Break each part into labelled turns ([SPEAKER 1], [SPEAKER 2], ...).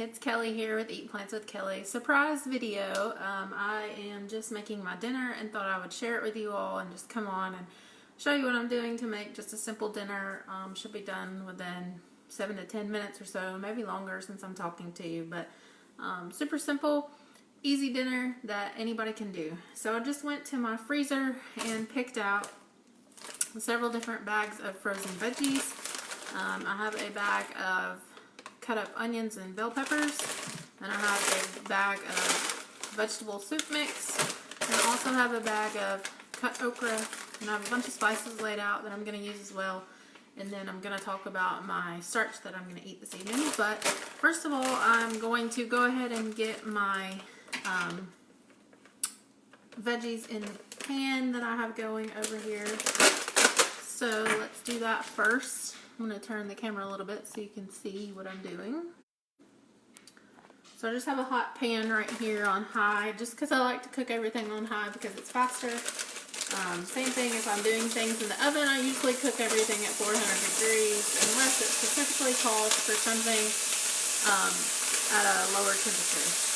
[SPEAKER 1] it's Kelly here with Eat Plants with Kelly. Surprise video. I am just making my dinner and thought I would share it with you all and just come on and show you what I'm doing to make just a simple dinner. Should be done within 7 to 10 minutes or so, maybe longer since I'm talking to you, but super simple, easy dinner that anybody can do. So I just went to my freezer and picked out several different bags of frozen veggies. I have a bag of cut up onions and bell peppers, and I have a bag of vegetable soup mix, and I also have a bag of cut okra, and I have a bunch of spices laid out that I'm going to use as well. And then I'm going to talk about my starch that I'm going to eat this evening. But first of all, I'm going to go ahead and get my veggies in the pan that I have going over here. So let's do that first. I'm going to turn the camera a little bit so you can see what I'm doing. So I just have a hot pan right here on high, just because I like to cook everything on high because it's faster. Same thing if I'm doing things in the oven, I usually cook everything at 400 degrees unless it specifically calls for something at a lower temperature.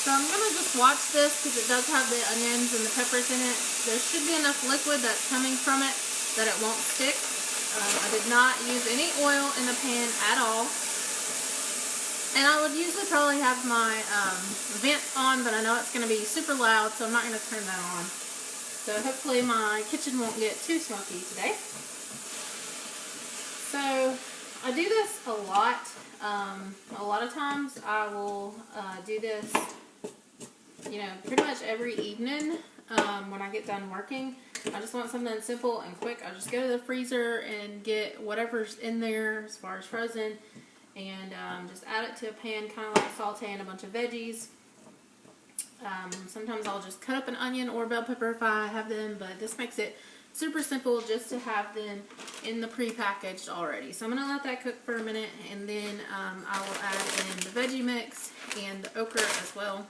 [SPEAKER 1] So I'm going to just watch this because it does have the onions and the peppers in it. There should be enough liquid that's coming from it that it won't stick. I did not use any oil in the pan at all. And I would usually probably have my vent on, but I know it's going to be super loud, so I'm not going to turn that on. So hopefully my kitchen won't get too smoky today. So I do this a lot. A lot of times I will do this, pretty much every evening when I get done working. I just want something simple and quick. I just go to the freezer and get whatever's in there as far as frozen and just add it to a pan, kind of like sauteing a bunch of veggies. Sometimes I'll just cut up an onion or bell pepper if I have them, but this makes it super simple just to have them in the pre-packaged already. So I'm going to let that cook for a minute, and then I will add in the veggie mix and the okra as well.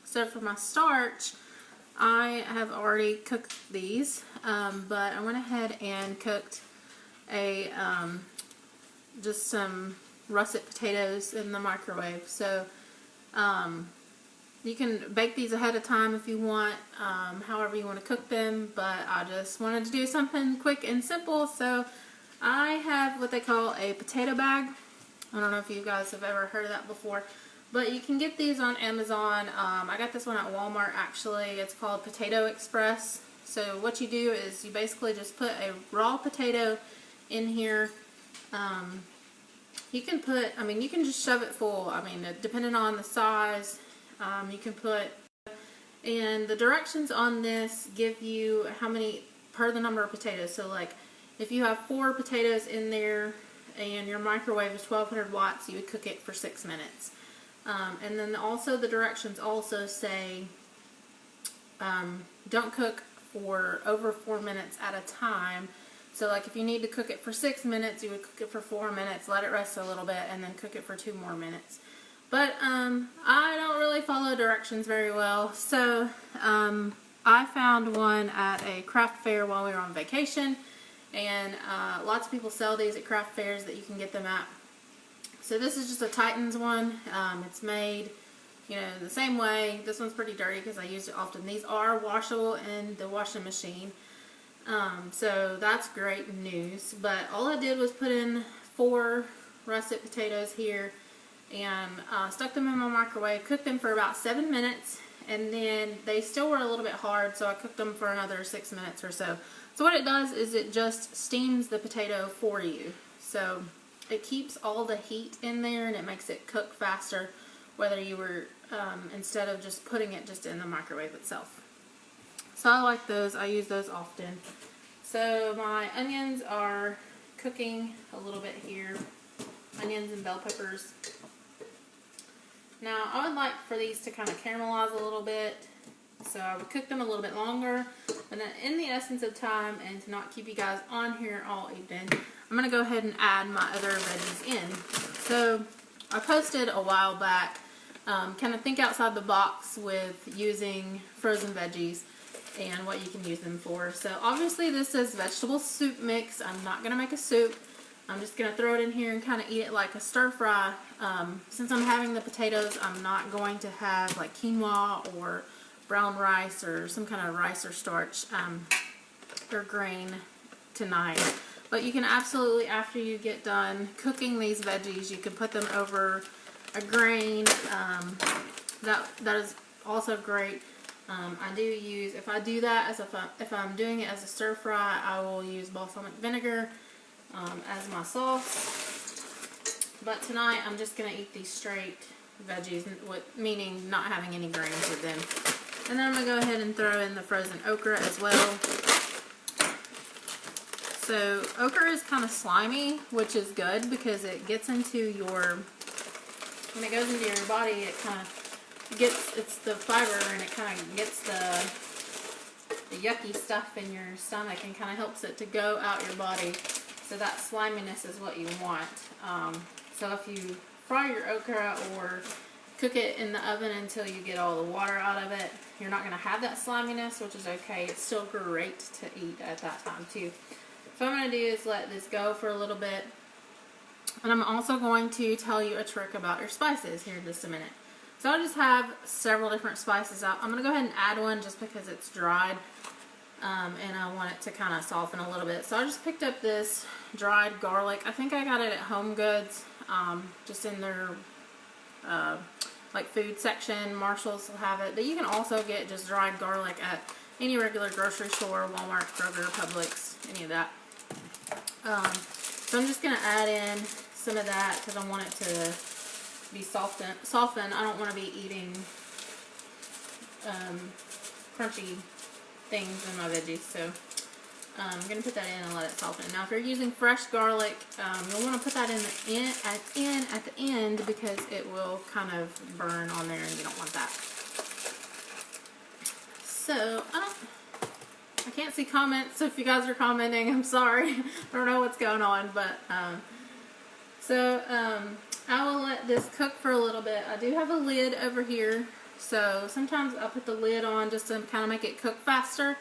[SPEAKER 1] So for my starch, I have already cooked these, but I went ahead and cooked a just some russet potatoes in the microwave. So you can bake these ahead of time if you want, however you want to cook them, but I just wanted to do something quick and simple. So I have what they call a potato bag. I don't know if you guys have ever heard of that before, but you can get these on Amazon. I got this one at Walmart actually. It's called Potato Express. So what you do is you basically just put a raw potato in here. You can just shove it full. Depending on the size, you can put, and the directions on this give you how many per the number of potatoes. So like if you have 4 potatoes in there and your microwave is 1200 watts, you would cook it for 6 minutes. And then also the directions also say don't cook for over 4 minutes at a time. So like if you need to cook it for 6 minutes, you would cook it for 4 minutes, let it rest a little bit, and then cook it for 2 more minutes. But I don't really follow directions very well. So I found one at a craft fair while we were on vacation, and lots of people sell these at craft fairs that you can get them at. So this is just a Titans one. It's made, the same way. This one's pretty dirty because I use it often. These are washable in the washing machine. So that's great news. But all I did was put in 4 russet potatoes here and stuck them in my microwave, cooked them for about 7 minutes, and then they still were a little bit hard, so I cooked them for another 6 minutes or so. So what it does is it just steams the potato for you. So it keeps all the heat in there and it makes it cook faster, whether you were, instead of just putting it just in the microwave itself. So I like those. I use those often. So my onions are cooking a little bit here. Onions and bell peppers. Now I would like for these to kind of caramelize a little bit. So I would cook them a little bit longer. But then in the essence of time, and to not keep you guys on here all evening, I'm going to go ahead and add my other veggies in. So I posted a while back, kind of think outside the box with using frozen veggies. and what you can use them for. So obviously this is vegetable soup mix. I'm not going to make a soup. I'm just going to throw it in here and kind of eat it like a stir fry. Since I'm having the potatoes, I'm not going to have like quinoa or brown rice or some kind of rice or starch or grain tonight. But you can absolutely, after you get done cooking these veggies, you can put them over a grain. That is also great. I do use, if I do that, if I'm doing it as a stir fry, I will use balsamic vinegar as my sauce. But tonight I'm just going to eat these straight veggies, meaning not having any grains with them. And then I'm going to go ahead and throw in the frozen okra as well. So okra is kind of slimy, which is good because it gets into your, when it goes into your body, it kind of gets, it's the fiber, and it kind of gets the yucky stuff in your stomach and kind of helps it to go out your body. So that sliminess is what you want. So if you fry your okra or cook it in the oven until you get all the water out of it, you're not going to have that sliminess, which is okay. It's still great to eat at that time too. So what I'm going to do is let this go for a little bit. And I'm also going to tell you a trick about your spices here in just a minute. So I just have several different spices out. I'm going to go ahead and add one just because it's dried. And I want it to kind of soften a little bit. So I just picked up this dried garlic. I think I got it at Home Goods, just in their like food section. Marshalls will have it. But you can also get just dried garlic at any regular grocery store, Walmart, Kroger, Publix, any of that. So I'm just going to add in some of that because I want it to be softened. I don't want to be eating crunchy things in my veggies. So I'm going to put that in and let it soften. Now if you're using fresh garlic, you'll want to put that in at the end because it will kind of burn on there and you don't want that. So I can't see comments, so if you guys are commenting, I'm sorry. I don't know what's going on, but I will let this cook for a little bit. I do have a lid over here, so sometimes I put the lid on just to kind of make it cook faster,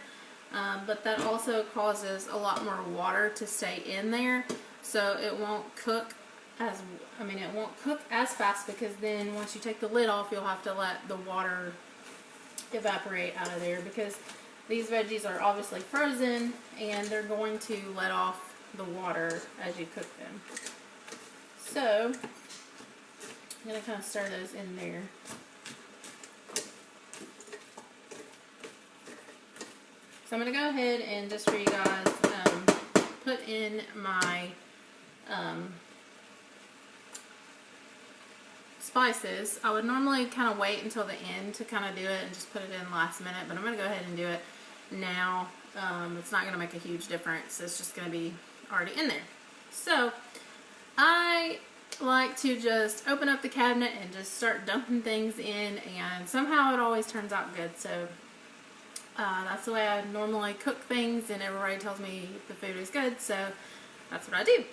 [SPEAKER 1] but that also causes a lot more water to stay in there, so it won't cook as fast, because then once you take the lid off, you'll have to let the water evaporate out of there, because these veggies are obviously frozen and they're going to let off the water as you cook them. So I'm going to kind of stir those in there. So I'm going to go ahead and just for you guys put in my spices. I would normally kind of wait until the end to kind of do it and just put it in last minute, but I'm going to go ahead and do it now. It's not going to make a huge difference. It's just going to be already in there. So I like to just open up the cabinet and just start dumping things in, and somehow it always turns out good. So that's the way I normally cook things, and everybody tells me the food is good, so that's what I do.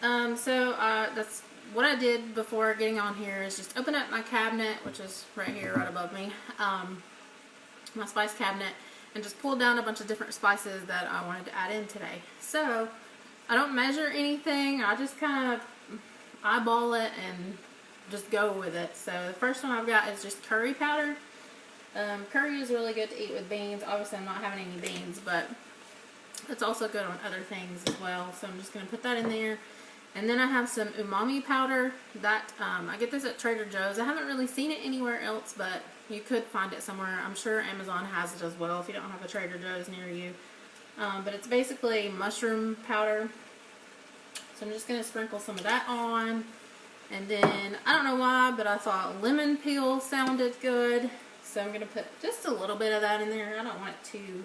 [SPEAKER 1] That's what I did before getting on here, is just open up my cabinet, which is right here, right above me, my spice cabinet, and just pulled down a bunch of different spices that I wanted to add in today. So I don't measure anything. I just kind of eyeball it and just go with it. So the first one I've got is just curry powder. Curry is really good to eat with beans. Obviously I'm not having any beans, but it's also good on other things as well. So I'm just going to put that in there. And then I have some umami powder that I get this at Trader Joe's. I haven't really seen it anywhere else, but you could find it somewhere. I'm sure Amazon has it as well if you don't have a Trader Joe's near you. But it's basically mushroom powder. So I'm just going to sprinkle some of that on. And then, I don't know why, but I thought lemon peel sounded good. So I'm going to put just a little bit of that in there. I don't want it too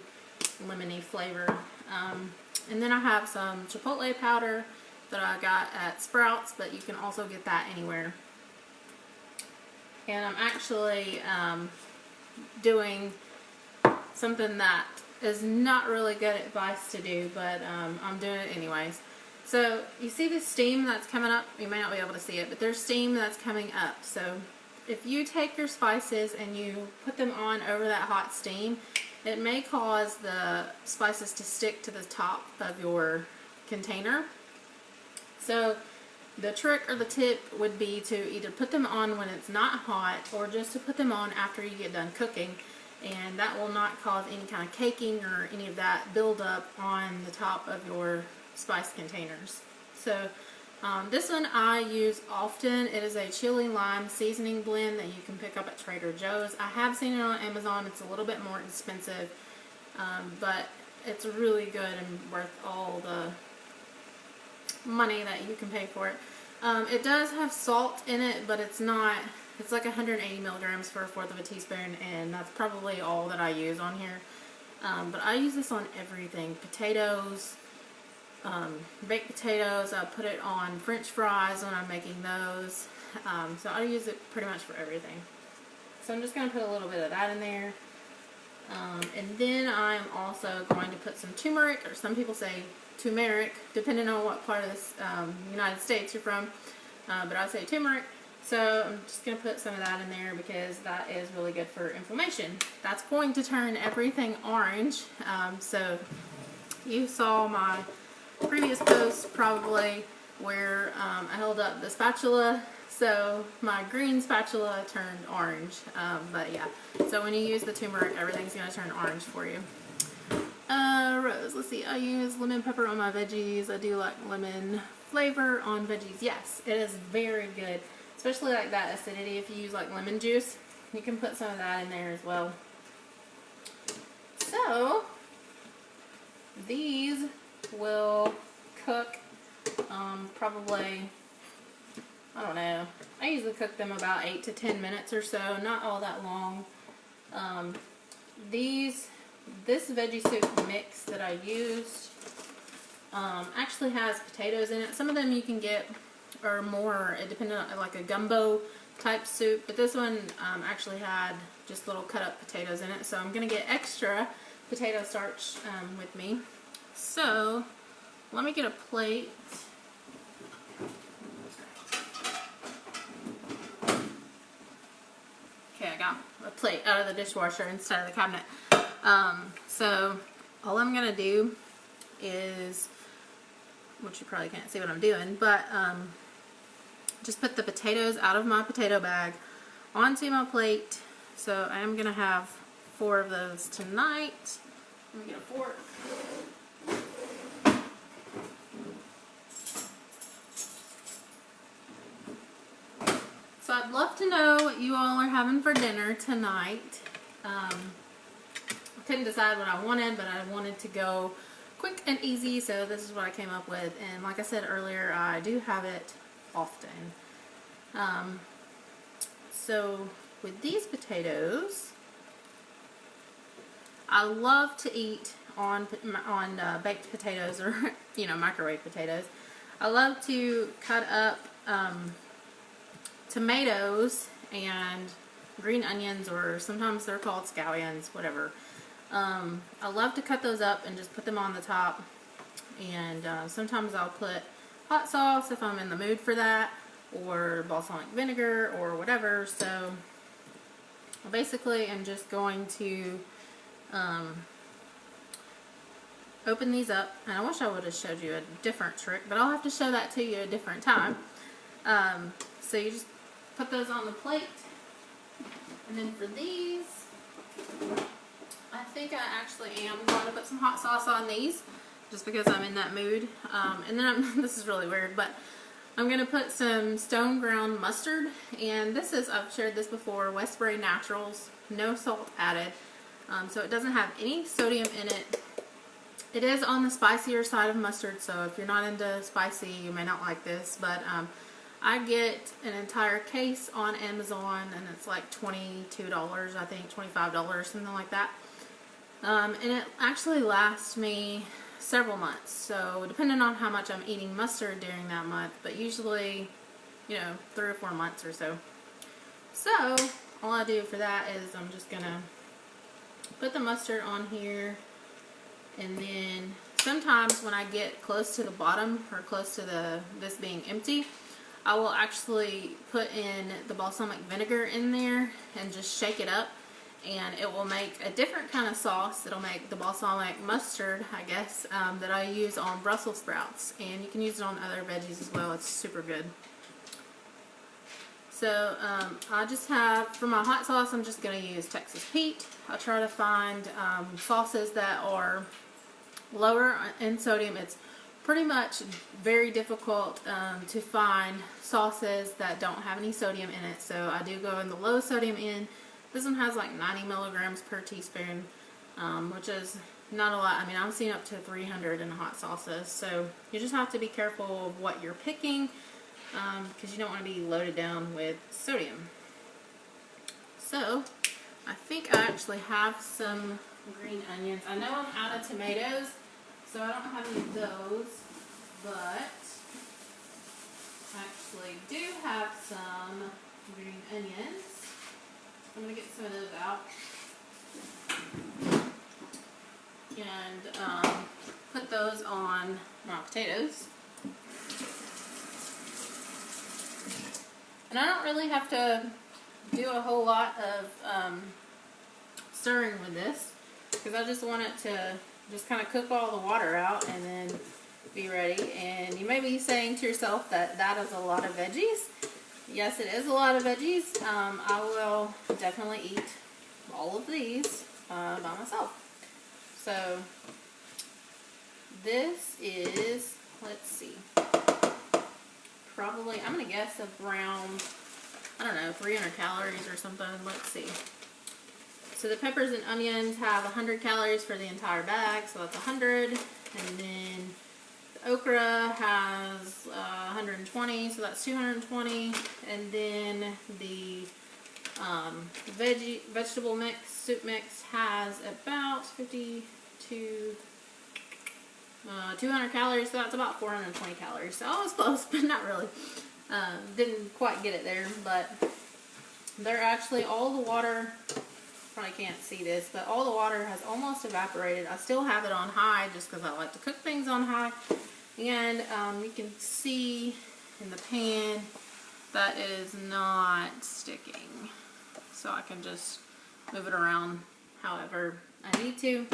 [SPEAKER 1] lemony flavor. And then I have some chipotle powder that I got at Sprouts, but you can also get that anywhere. And I'm actually doing something that is not really good advice to do, but I'm doing it anyways. So you see the steam that's coming up? You may not be able to see it, but there's steam that's coming up. So if you take your spices and you put them on over that hot steam, it may cause the spices to stick to the top of your container. So the trick or the tip would be to either put them on when it's not hot, or just to put them on after you get done cooking, and that will not cause any kind of caking or any of that buildup on the top of your spice containers. So this one I use often. It is a chili lime seasoning blend that you can pick up at Trader Joe's. I have seen it on Amazon. It's a little bit more expensive, but it's really good and worth all the money that you can pay for it. It does have salt in it, but it's not, it's like 180 milligrams for 1/4 of a teaspoon, and that's probably all that I use on here. But I use this on everything. Potatoes, baked potatoes. I put it on French fries when I'm making those. So I use it pretty much for everything. So I'm just going to put a little bit of that in there. And then I'm also going to put some turmeric, or some people say turmeric, depending on what part of this United States you're from, but I say turmeric. So I'm just going to put some of that in there because that is really good for inflammation. That's going to turn everything orange. So you saw my previous post probably where I held up the spatula, so my green spatula turned orange. But yeah, so when you use the turmeric, everything's going to turn orange for you. Rose, let's see, I use lemon pepper on my veggies. I do like lemon flavor on veggies. Yes, it is very good, especially like that acidity. If you use like lemon juice, you can put some of that in there as well. So these will cook probably, I don't know, I usually cook them about 8 to 10 minutes or so, not all that long. This veggie soup mix that I used actually has potatoes in it. Some of them you can get are more, it depends on like a gumbo type soup, but this one actually had just little cut up potatoes in it, so I'm going to get extra potato starch with me. So let me get a plate. Okay, I got a plate out of the dishwasher instead of the cabinet. So all I'm going to do is, which you probably can't see what I'm doing, but just put the potatoes out of my potato bag onto my plate. So I am going to have 4 of those tonight. Let me get a fork. So I'd love to know what you all are having for dinner tonight. I couldn't decide what I wanted, but I wanted to go quick and easy, so this is what I came up with. And like I said earlier, I do have it often. So with these potatoes, I love to eat on baked potatoes, or microwave potatoes. I love to cut up tomatoes and green onions, or sometimes they're called scallions, whatever. I love to cut those up and just put them on the top, and sometimes I'll put hot sauce if I'm in the mood for that, or balsamic vinegar or whatever. So basically I'm just going to open these up, and I wish I would have showed you a different trick, but I'll have to show that to you a different time. So you just put those on the plate, and then for these, I think I actually am going to put some hot sauce on these, just because I'm in that mood. And then this is really weird, but I'm going to put some stone ground mustard, and this is, I've shared this before, Westbury Naturals, no salt added. So it doesn't have any sodium in it. It is on the spicier side of mustard, so if you're not into spicy, you may not like this, but I get an entire case on Amazon, and it's like $22, I think, $25, something like that. And it actually lasts me several months, so depending on how much I'm eating mustard during that month, but usually, 3 or 4 months or so. So all I do for that is I'm just gonna put the mustard on here, and then sometimes when I get close to the bottom, or close to this being empty, I will actually put in the balsamic vinegar in there and just shake it up, and it will make a different kind of sauce. It'll make the balsamic mustard, I guess, that I use on Brussels sprouts, and you can use it on other veggies as well. It's super good. So I just have, for my hot sauce, I'm just going to use Texas Pete. I try to find sauces that are lower in sodium. It's pretty much very difficult to find sauces that don't have any sodium in it. So I do go in the low sodium end. This one has like 90 milligrams per teaspoon, which is not a lot. I mean, I've seen up to 300 in hot sauces. So you just have to be careful of what you're picking, because you don't want to be loaded down with sodium. So I think I actually have some green onions. I know I'm out of tomatoes, so I don't have any of those, but I actually do have some green onions. I'm going to get some of those out and put those on my potatoes. And I don't really have to do a whole lot of stirring with this, because I just want it to just kind of cook all the water out and then be ready. And you may be saying to yourself that that is a lot of veggies. Yes, it is a lot of veggies. I will definitely eat all of these by myself. So this is, let's see, probably, I'm going to guess around, I don't know, 300 calories or something. Let's see. So the peppers and onions have 100 calories for the entire bag, so that's 100. And then the okra has 120, so that's 220. And then the vegetable mix, soup mix, has about 50 to 200 calories, so that's about 420 calories. So I was close, but not really. Didn't quite get it there, but they're actually, all the water, probably can't see this, but all the water has almost evaporated. I still have it on high just because I like to cook things on high. And you can see in the pan that it is not sticking. So I can just move it around however I need to,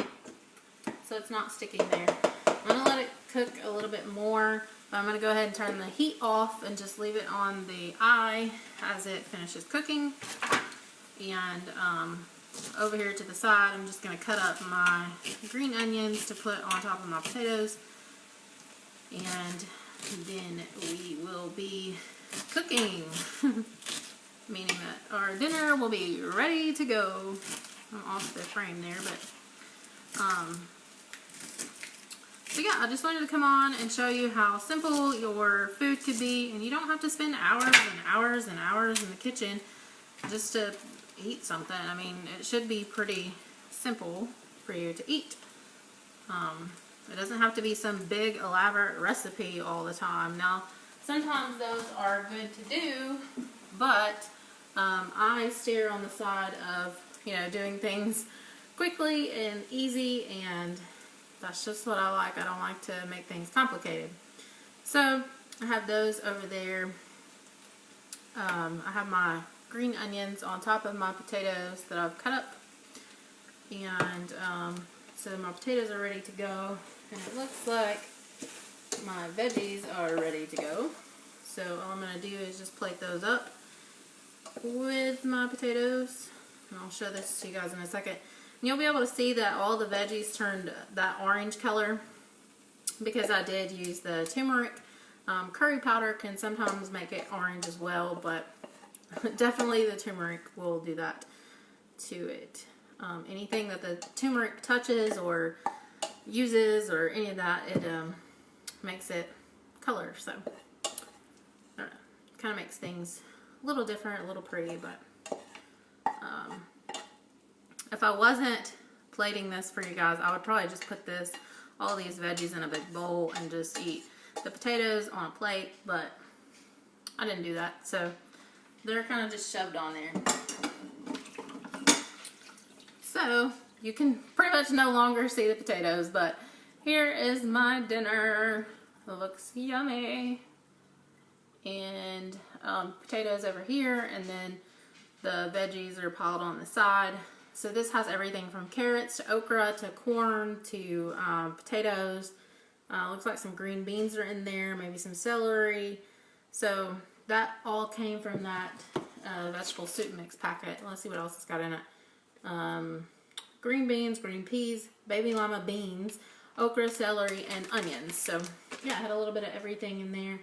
[SPEAKER 1] so it's not sticking there. I'm going to let it cook a little bit more, but I'm going to go ahead and turn the heat off and just leave it on the eye as it finishes cooking. And over here to the side, I'm just going to cut up my green onions to put on top of my potatoes. And then we will be cooking, meaning that our dinner will be ready to go. I'm off the frame there, but so yeah, I just wanted to come on and show you how simple your food could be, and you don't have to spend hours and hours and hours in the kitchen just to eat something. I mean, it should be pretty simple for you to eat. It doesn't have to be some big elaborate recipe all the time. Now, sometimes those are good to do, but I steer on the side of, you know, doing things quickly and easy, and that's just what I like. I don't like to make things complicated. So I have those over there. I have my green onions on top of my potatoes that I've cut up, and so my potatoes are ready to go, and it looks like my veggies are ready to go. So all I'm going to do is just plate those up with my potatoes, and I'll show this to you guys in a second. And you'll be able to see that all the veggies turned that orange color because I did use the turmeric. Curry powder can sometimes make it orange as well, but definitely the turmeric will do that to it. Anything that the turmeric touches or uses or any of that, it makes it color. So I don't know, kind of makes things a little different, a little pretty. But if I wasn't plating this for you guys, I would probably just put all these veggies in a big bowl and just eat the potatoes on a plate, but I didn't do that, so they're kind of just shoved on there. So you can pretty much no longer see the potatoes, but here is my dinner. It looks yummy. And potatoes over here, and then the veggies are piled on the side. So this has everything from carrots to okra to corn to potatoes. Looks like some green beans are in there, maybe some celery. So that all came from that vegetable soup mix packet. Let's see what else it's got in it. Green beans, green peas, baby lima beans, okra, celery, and onions. So yeah, it had a little bit of everything in there.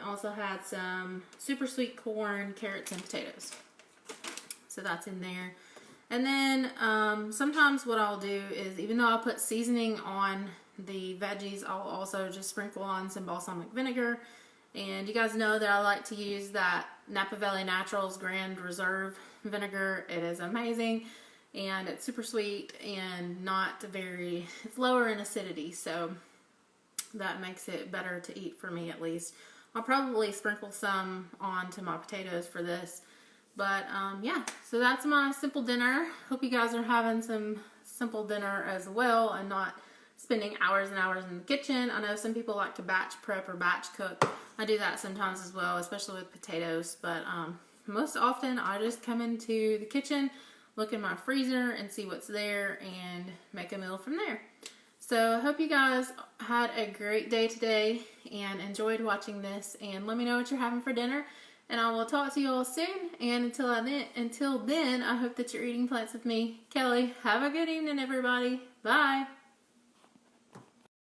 [SPEAKER 1] Also had some super sweet corn, carrots, and potatoes. So that's in there. And then sometimes what I'll do is, even though I'll put seasoning on the veggies, I'll also just sprinkle on some balsamic vinegar. And you guys know that I like to use that Napa Valley Naturals Grand Reserve vinegar. It is amazing, and it's super sweet and not very, it's lower in acidity, so that makes it better to eat for me at least. I'll probably sprinkle some onto my potatoes for this. But yeah, so that's my simple dinner. Hope you guys are having some simple dinner as well and not spending hours and hours in the kitchen. I know some people like to batch prep or batch cook. I do that sometimes as well, especially with potatoes. But most often I just come into the kitchen, look in my freezer and see what's there and make a meal from there. So I hope you guys had a great day today and enjoyed watching this. And let me know what you're having for dinner. And I will talk to you all soon. And until then, I hope that you're eating plants with me, Kelly. Have a good evening, everybody. Bye.